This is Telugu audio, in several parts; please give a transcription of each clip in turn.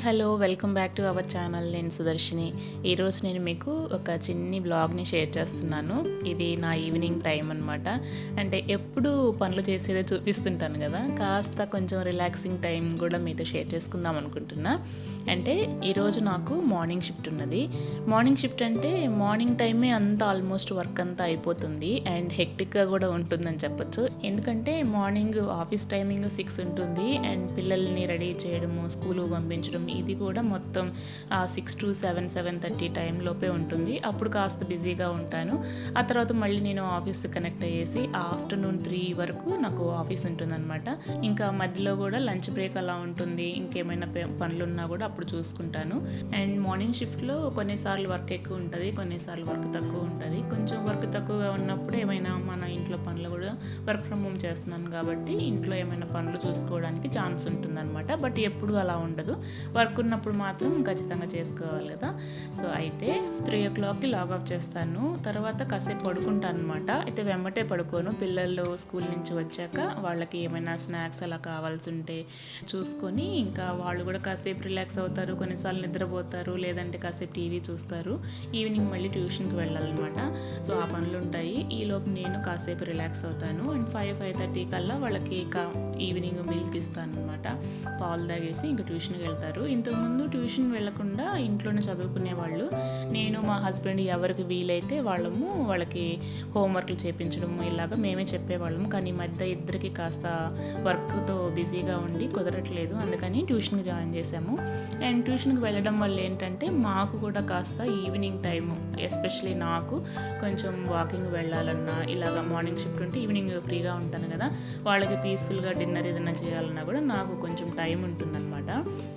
Hello welcome back to our channel. నేను సుదర్శిని. ఈరోజు నేను మీకు ఒక చిన్ని బ్లాగ్ని షేర్ చేస్తున్నాను. ఇది నా ఈవినింగ్ టైం అనమాట. అంటే ఎప్పుడు పనులు చేసేదే చూపిస్తుంటాను కదా, కాస్త కొంచెం రిలాక్సింగ్ టైం కూడా మీతో షేర్ చేసుకుందాం అనుకుంటున్నా. అంటే ఈరోజు నాకు మార్నింగ్ షిఫ్ట్ ఉన్నది. మార్నింగ్ షిఫ్ట్ అంటే మార్నింగ్ టైమే అంతా ఆల్మోస్ట్ వర్క్ అంతా అయిపోతుంది అండ్ హెక్టిక్గా కూడా ఉంటుందని చెప్పొచ్చు. ఎందుకంటే మార్నింగ్ ఆఫీస్ టైమింగ్ 6 ఉంటుంది అండ్ పిల్లల్ని రెడీ చేయడము, స్కూలు పంపించడం, ఇది కూడా మొత్తం 6 to 7, 7:30 టైంలోపే ఉంటుంది. అప్పుడు కాస్త బిజీగా ఉంటాను. ఆ తర్వాత మళ్ళీ నేను ఆఫీస్ కనెక్ట్ అయ్యేసి ఆఫ్టర్నూన్ 3 వరకు నాకు ఆఫీస్ ఉంటుందన్నమాట. ఇంకా మధ్యలో కూడా లంచ్ బ్రేక్ అలా ఉంటుంది. ఇంకేమైనా పనులు ఉన్నా కూడా అప్పుడు చూసుకుంటాను. అండ్ మార్నింగ్ షిఫ్ట్లో కొన్నిసార్లు వర్క్ ఎక్కువ ఉంటుంది, కొన్నిసార్లు వర్క్ తక్కువ ఉంటుంది. కొంచెం వర్క్ తక్కువగా ఉన్నప్పుడు ఏమైనా మన ఇంట్లో పనులు కూడా వర్క్ ఫ్రమ్ హోమ్ చేస్తున్నాను కాబట్టి ఇంట్లో ఏమైనా పనులు చూసుకోవడానికి ఛాన్స్ ఉంటుందన్నమాట. బట్ ఎప్పుడు అలా ఉండదు. వర్క్ ఉన్నప్పుడు మాత్రం ఖచ్చితంగా చేసుకోవాలి కదా. సో అయితే 3 o'clockకి లాగ్ ఆఫ్ చేస్తాను. తర్వాత కాసేపు పడుకుంటాను అనమాట. అయితే వెంబటే పడుకోను. పిల్లలు స్కూల్ నుంచి వచ్చాక వాళ్ళకి ఏమైనా స్నాక్స్ అలా కావాల్సి ఉంటే చూసుకొని ఇంకా వాళ్ళు కూడా కాసేపు రిలాక్స్ అవుతారు. కొన్నిసార్లు నిద్రపోతారు, లేదంటే కాసేపు టీవీ చూస్తారు. ఈవినింగ్ మళ్ళీ ట్యూషన్కి వెళ్ళాలన్నమాట. సో ఆ పనులు ఉంటాయి. ఈలోపు నేను కాసేపు రిలాక్స్ అవుతాను. అండ్ 5:30 కల్లా వాళ్ళకి ఈవినింగ్ మిల్క్ ఇస్తాను అనమాట. పాలు తాగేసి ఇంకా ట్యూషన్కి వెళ్తారు. ఇంతకుముందు ట్యూషన్ వెళ్లకుండా ఇంట్లోనే చదువుకునే వాళ్ళు. నేను మా హస్బెండ్ ఎవరికి వీలైతే వాళ్ళకి హోంవర్క్లు చేయించడము ఇలాగ మేమే చెప్పేవాళ్ళము. కానీ ఈ మధ్య ఇద్దరికి కాస్త వర్క్తో బిజీగా ఉండి కుదరట్లేదు. అందుకని ట్యూషన్కి జాయిన్ చేశాము. అండ్ ట్యూషన్కి వెళ్ళడం వల్ల ఏంటంటే మాకు కూడా కాస్త ఈవినింగ్ టైము, ఎస్పెషలీ నాకు కొంచెం వాకింగ్ వెళ్ళాలన్నా, ఇలాగ మార్నింగ్ షిఫ్ట్ ఉంటే ఈవినింగ్ ఫ్రీగా ఉంటాను కదా, వాళ్ళకి పీస్ఫుల్గా డిన్నర్ ఏదైనా చేయాలన్నా కూడా నాకు కొంచెం టైం ఉంటుందన్నమాట.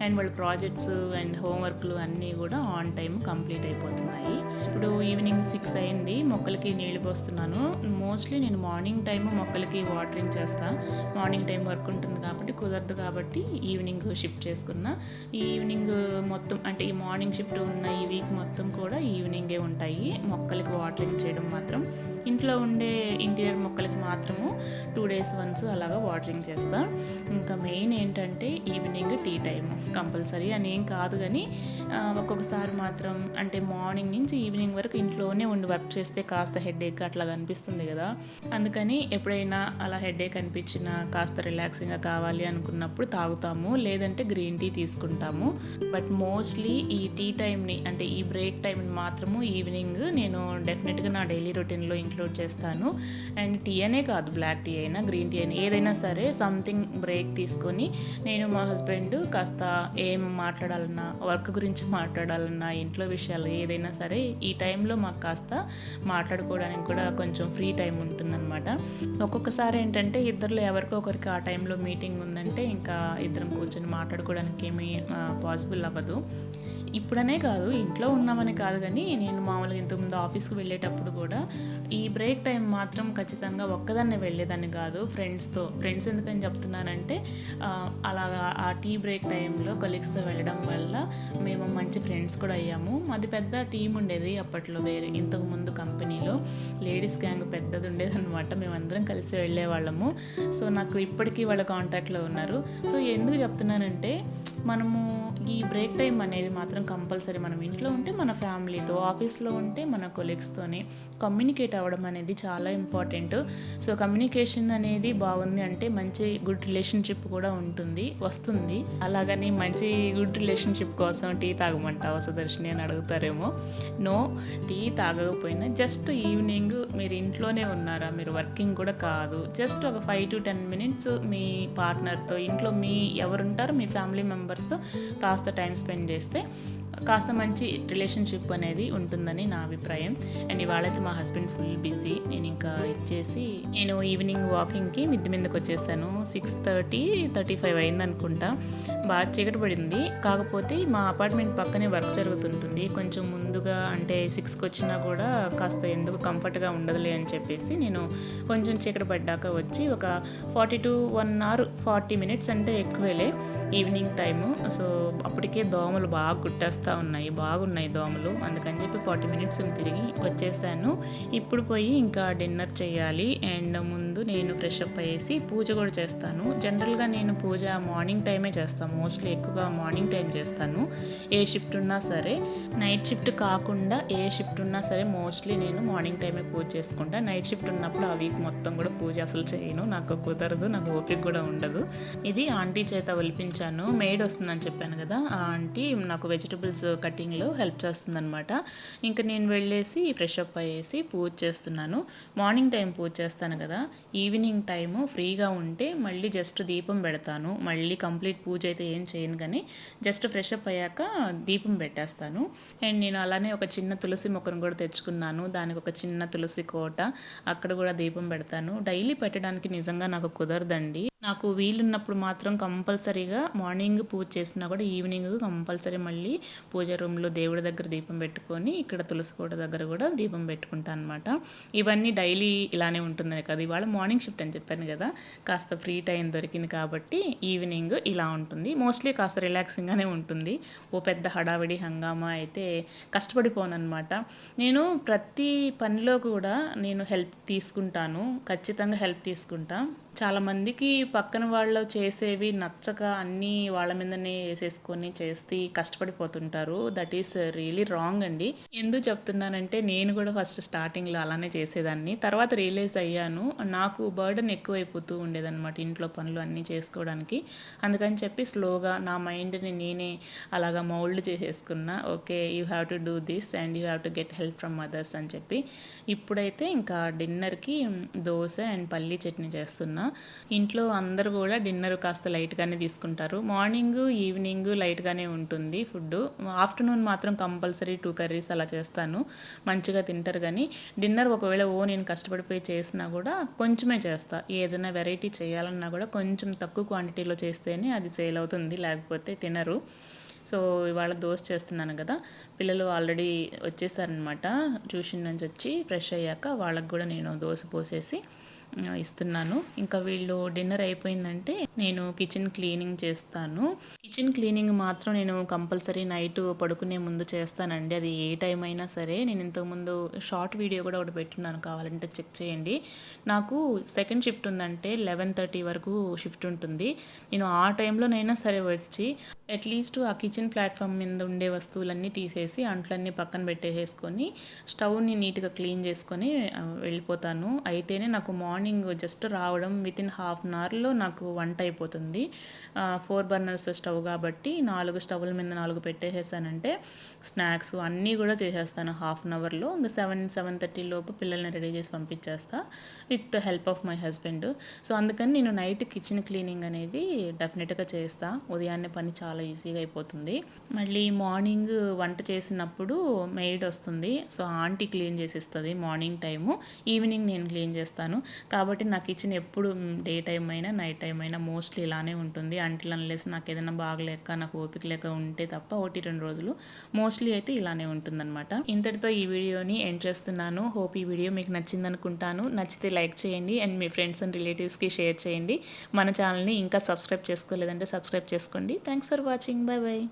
అండ్ వాళ్ళ ప్రాజెక్ట్స్ అండ్ హోంవర్క్లు అన్నీ కూడా ఆన్ టైం కంప్లీట్ అయిపోతున్నాయి. ఇప్పుడు ఈవినింగ్ 6 అయింది. మొక్కలకి నీళ్ళు పోస్తున్నాను. మోస్ట్లీ నేను మార్నింగ్ టైం మొక్కలకి వాటరింగ్ చేస్తాను. మార్నింగ్ టైం వర్క్ ఉంటుంది కాబట్టి కుదరదు, కాబట్టి ఈవినింగ్ షిఫ్ట్ చేసుకున్నా. ఈ ఈవినింగ్ మొత్తం అంటే ఈ మార్నింగ్ షిఫ్ట్ ఉన్న ఈ వీక్ మొత్తం కూడా ఈవినింగే ఉంటాయి. మొక్కలకి వాటరింగ్ చేయడం మాత్రం ఇంట్లో ఉండే ఇంటీరియర్ మొక్కలకి మాత్రము 2 days వన్స్ అలాగా వాటరింగ్ చేస్తా. ఇంకా మెయిన్ ఏంటంటే ఈవినింగ్ టీ టైం కంపల్సరీ అని ఏం కాదు, కానీ ఒక్కొక్కసారి మాత్రం అంటే మార్నింగ్ నుంచి ఈవినింగ్ వరకు ఇంట్లోనే ఉండి వర్క్ చేస్తే కాస్త హెడేక్ అట్లా అనిపిస్తుంది కదా. అందుకని ఎప్పుడైనా అలా హెడేక్ అనిపించినా కాస్త రిలాక్సింగ్గా కావాలి అనుకున్నప్పుడు తాగుతాము, లేదంటే గ్రీన్ టీ తీసుకుంటాము. బట్ మోస్ట్లీ ఈ టీ టైంని అంటే ఈ బ్రేక్ టైంని మాత్రము ఈవినింగ్ నేను డెఫినెట్గా నా డైలీ రొటీన్లో ఇంక్లూడ్ చేస్తాను. అండ్ టీ అనే కాదు, బ్లాక్ టీ అయినా గ్రీన్ టీ అయినా ఏదైనా సరే సంథింగ్ బ్రేక్ తీసుకొని నేను మా హస్బెండ్ కాస్త ఏం మాట్లాడాలన్నా, వర్క్ గురించి మాట్లాడాలన్నా, ఇంట్లో విషయాలు ఏదైనా సరే ఈ టైంలో మాకు కాస్త మాట్లాడుకోవడానికి కూడా కొంచెం ఫ్రీ టైం ఉంటుందన్నమాట. ఒక్కొక్కసారి ఏంటంటే ఇద్దరిలో ఎవరికో ఒకరికి ఆ టైంలో మీటింగ్ ఉందంటే ఇంకా ఇద్దరం కూర్చొని మాట్లాడుకోవడానికి ఏమీ పాసిబుల్ అవ్వదు. ఇప్పుడనే కాదు, ఇంట్లో ఉన్నామని కాదు, కానీ నేను మామూలుగా ఇంతకుముందు ఆఫీస్కి వెళ్ళేటప్పుడు కూడా ఈ బ్రేక్ టైం మాత్రం ఖచ్చితంగా ఒక్కదాన్నే వెళ్ళేదాన్ని కాదు, ఫ్రెండ్స్ ఎందుకని చెప్తున్నానంటే అలాగా ఆ టీ బ్రేక్ టైంలో కొలీగ్స్తో వెళ్ళడం వల్ల మేము మంచి ఫ్రెండ్స్ కూడా అయ్యాము. మాది పెద్ద టీం ఉండేది అప్పట్లో, వేరే ఇంతకుముందు కంపెనీలో లేడీస్ గ్యాంగ్ పెద్దది ఉండేదన్నమాట. మేమందరం కలిసి వెళ్ళేవాళ్ళము. సో నాకు ఇప్పటికీ వాళ్ళ కాంటాక్ట్లో ఉన్నారు. సో ఎందుకు చెప్తున్నానంటే మనము ఈ బ్రేక్ టైం అనేది మాత్రం కంపల్సరీ మనం ఇంట్లో ఉంటే మన ఫ్యామిలీతో, ఆఫీస్లో ఉంటే మన కొలీగ్స్తోని కమ్యూనికేట్ అవ్వడం అనేది చాలా ఇంపార్టెంట్. సో కమ్యూనికేషన్ అనేది బాగుంది అంటే మంచి గుడ్ రిలేషన్షిప్ కూడా వస్తుంది. అలాగని మంచి గుడ్ రిలేషన్షిప్ కోసం టీ తాగమంటావా సుదర్శిని అని అడుగుతారేమో. నో, టీ తాగకపోయినా జస్ట్ ఈవినింగ్ మీరు ఇంట్లోనే ఉన్నారా, మీరు వర్కింగ్ కూడా కాదు, జస్ట్ ఒక 5 to 10 minutes మీ పార్ట్నర్తో, ఇంట్లో మీ ఎవరుంటారో మీ ఫ్యామిలీ మెంబర్స్తో కాస్త టైం స్పెండ్ చేస్తే కాస్త మంచి రిలేషన్షిప్ అనేది ఉంటుందని నా అభిప్రాయం. అండ్ ఇవాళైతే మా హస్బెండ్ ఫుల్ బిజీ. నేను ఇంకా ఇచ్చేసి నేను ఈవినింగ్ వాకింగ్కి మిద్ది మీదకి వచ్చేసాను. 6:35 అయింది అనుకుంటా. బాగా చీకటి పడింది. కాకపోతే మా అపార్ట్మెంట్ పక్కనే వర్క్ జరుగుతుంటుంది. కొంచెం ముందుగా అంటే 6కి వచ్చినా కూడా కాస్త ఎందుకు కంఫర్ట్గా ఉండదులే అని చెప్పేసి నేను కొంచెం చీకటి పడ్డాక వచ్చి ఒక 40 to 1 hour 40 minutes అంటే ఎక్కువేలే ఈవినింగ్ టైము. సో అప్పటికే దోమలు బాగా కుట్టేస్తూ కుడతా ఉన్నాయి, బాగున్నాయి దోమలు. అందుకని చెప్పి 40 మినిట్స్ తిరిగి వచ్చేసాను. ఇప్పుడు పోయి ఇంకా డిన్నర్ చేయాలి. అండ్ ముందు నేను ఫ్రెష్ అప్ అయ్యేసి పూజ కూడా చేస్తాను. జనరల్గా నేను పూజ మార్నింగ్ టైమే చేస్తాను, మోస్ట్లీ ఎక్కువగా మార్నింగ్ టైం చేస్తాను. ఏ షిఫ్ట్ ఉన్నా సరే, నైట్ షిఫ్ట్ కాకుండా ఏ షిఫ్ట్ ఉన్నా సరే మోస్ట్లీ నేను మార్నింగ్ టైమే పూజ చేసుకుంటా. నైట్ షిఫ్ట్ ఉన్నప్పుడు ఆ వీక్ మొత్తం కూడా పూజ అసలు చేయను, నాకు కుదరదు, నాకు ఓపిక కూడా ఉండదు. ఇది ఆంటీ చేత ఒలిపించాను. మెయిడ్ వస్తుందని చెప్పాను కదా, ఆ ఆంటీ నాకు వెజిటబుల్స్ కటింగ్లో హెల్ప్ చేస్తుందనమాట. ఇంకా నేను వెళ్ళేసి ఫ్రెష్ అప్ అయ్యేసి పూజ చేస్తున్నాను. మార్నింగ్ టైం పూజ చేస్తాను కదా, ఈవినింగ్ టైము ఫ్రీగా ఉంటే మళ్ళీ జస్ట్ దీపం పెడతాను. మళ్ళీ కంప్లీట్ పూజ అయితే ఏం చేయను, కానీ జస్ట్ ఫ్రెష్ అప్ అయ్యాక దీపం పెట్టేస్తాను. అండ్ నేను అలానే ఒక చిన్న తులసి మొక్కను కూడా తెచ్చుకున్నాను, దానికి ఒక చిన్న తులసి కోట, అక్కడ కూడా దీపం పెడతాను. డైలీ పెట్టడానికి నిజంగా నాకు కుదరదండి. నాకు వీలున్నప్పుడు మాత్రం కంపల్సరీగా మార్నింగ్ పూజ చేసినా కూడా ఈవినింగ్ కంపల్సరీ మళ్ళీ పూజ రూమ్లో దేవుడి దగ్గర దీపం పెట్టుకొని ఇక్కడ తులసి కోట దగ్గర కూడా దీపం పెట్టుకుంటాను అనమాట. ఇవన్నీ డైలీ ఇలానే ఉంటుందని కదా, ఇవాళ మార్నింగ్ షిఫ్ట్ అని చెప్పాను కదా, కాస్త ఫ్రీ టైం దొరికింది కాబట్టి ఈవినింగ్ ఇలా ఉంటుంది. మోస్ట్లీ కాస్త రిలాక్సింగ్గానే ఉంటుంది. ఓ పెద్ద హడావిడి హంగామా అయితే కష్టపడిపోను అనమాట. నేను ప్రతి పనిలో కూడా నేను హెల్ప్ తీసుకుంటాను, ఖచ్చితంగా హెల్ప్ తీసుకుంటా. చాలామందికి పక్కన వాళ్ళు చేసేవి నచ్చక అన్నీ వాళ్ళ మీదనే వేసేసుకొని చేస్తే కష్టపడిపోతుంటారు. దట్ ఈస్ రియలీ రాంగ్ అండి. ఎందుకు చెప్తున్నానంటే నేను కూడా ఫస్ట్ స్టార్టింగ్లో అలానే చేసేదాన్ని. తర్వాత రియలైజ్ అయ్యాను, నాకు బర్డెన్ ఎక్కువైపోతూ ఉండేదన్నమాట ఇంట్లో పనులు అన్నీ చేసుకోవడానికి. అందుకని చెప్పి స్లోగా నా మైండ్ని నేనే అలాగా మౌల్డ్ చేసేసుకున్నా. Okay, you have to do this and you have to get help from others అని చెప్పి. ఇప్పుడైతే ఇంకా డిన్నర్కి దోశ అండ్ పల్లీ చట్నీ చేస్తున్నా. ఇంట్లో అందరూ కూడా డిన్నర్ కాస్త లైట్గానే తీసుకుంటారు. మార్నింగ్ ఈవినింగ్ లైట్గానే ఉంటుంది ఫుడ్. ఆఫ్టర్నూన్ మాత్రం కంపల్సరీ 2 కర్రీస్ అలా చేస్తాను, మంచిగా తింటారు. కానీ డిన్నర్ ఒకవేళ నేను కష్టపడిపోయి చేసినా కూడా కొంచెమే చేస్తా. ఏదైనా వెరైటీ చేయాలన్నా కూడా కొంచెం తక్కువ క్వాంటిటీలో చేస్తేనే అది సేల్ అవుతుంది, లేకపోతే తినరు. సో ఇవాళ దోశ చేస్తున్నాను కదా, పిల్లలు ఆల్రెడీ వచ్చేసారనమాట ట్యూషన్ నుంచి వచ్చి. ఫ్రెష్ అయ్యాక వాళ్ళకి కూడా నేను దోశ పోసేసి ఇస్తున్నాను. ఇంకా వీళ్ళు డిన్నర్ అయిపోయిందంటే నేను కిచెన్ క్లీనింగ్ చేస్తాను. కిచెన్ క్లీనింగ్ మాత్రం నేను కంపల్సరీ నైట్ పడుకునే ముందు చేస్తానండి, అది ఏ టైం అయినా సరే. నేను ఇంతకుముందు షార్ట్ వీడియో కూడా ఒకటి పెట్టున్నాను, కావాలంటే చెక్ చేయండి. నాకు సెకండ్ షిఫ్ట్ ఉందంటే 11:30 వరకు షిఫ్ట్ ఉంటుంది. నేను ఆ టైంలోనైనా సరే వచ్చి అట్లీస్ట్ ఆ కిచెన్ ప్లాట్ఫామ్ మీద ఉండే వస్తువులన్నీ తీసేసి అంట్లన్నీ పక్కన పెట్టేసుకొని స్టవ్ని నీట్గా క్లీన్ చేసుకొని వెళ్ళిపోతాను. అయితేనే నాకు మార్నింగ్ జస్ట్ రావడం వితిన్ హాఫ్ అన్ అవర్లో నాకు వంట అయిపోతుంది. 4 బర్నర్స్ స్టవ్ కాబట్టి 4 స్టవ్ల మీద 4 పెట్టేసేసానంటే స్నాక్స్ అన్నీ కూడా చేసేస్తాను హాఫ్ అన్ అవర్లో. ఇంకా 7-7:30 లోపు పిల్లల్ని రెడీ చేసి పంపించేస్తా with help of my husband. So అందుకని నేను నైట్ కిచెన్ క్లీనింగ్ అనేది డెఫినెట్గా చేస్తా. ఉదయాన్నే పని చాలా ఈజీగా అయిపోతుంది. మళ్ళీ మార్నింగ్ వంట చేసినప్పుడు మెయిడ్ వస్తుంది, సో ఆంటీ క్లీన్ చేసిస్తుంది మార్నింగ్ టైము. ఈవినింగ్ నేను క్లీన్ చేస్తాను. కాబట్టి నా కిచెన్ ఎప్పుడు డే టైం అయినా నైట్ టైం అయినా మోస్ట్లీ ఇలానే ఉంటుంది. అంట్లు అనలేసి నాకు ఏదైనా బాగలేక నాకు ఓపిక లేక ఉంటే తప్ప 1-2 రోజులు మోస్ట్లీ అయితే ఇలానే ఉంటుందన్నమాట. ఇంతటితో ఈ వీడియోని ఎండ్ చేస్తున్నాను. హోప్ ఈ వీడియో మీకు నచ్చింది అనుకుంటాను. నచ్చితే లైక్ చేయండి అండ్ మీ ఫ్రెండ్స్ అండ్ రిలేటివ్స్కి షేర్ చేయండి. మన ఛానల్ని ఇంకా సబ్స్క్రైబ్ చేసుకోలేదంటే సబ్స్క్రైబ్ చేసుకోండి. Thanks for watching. Bye bye.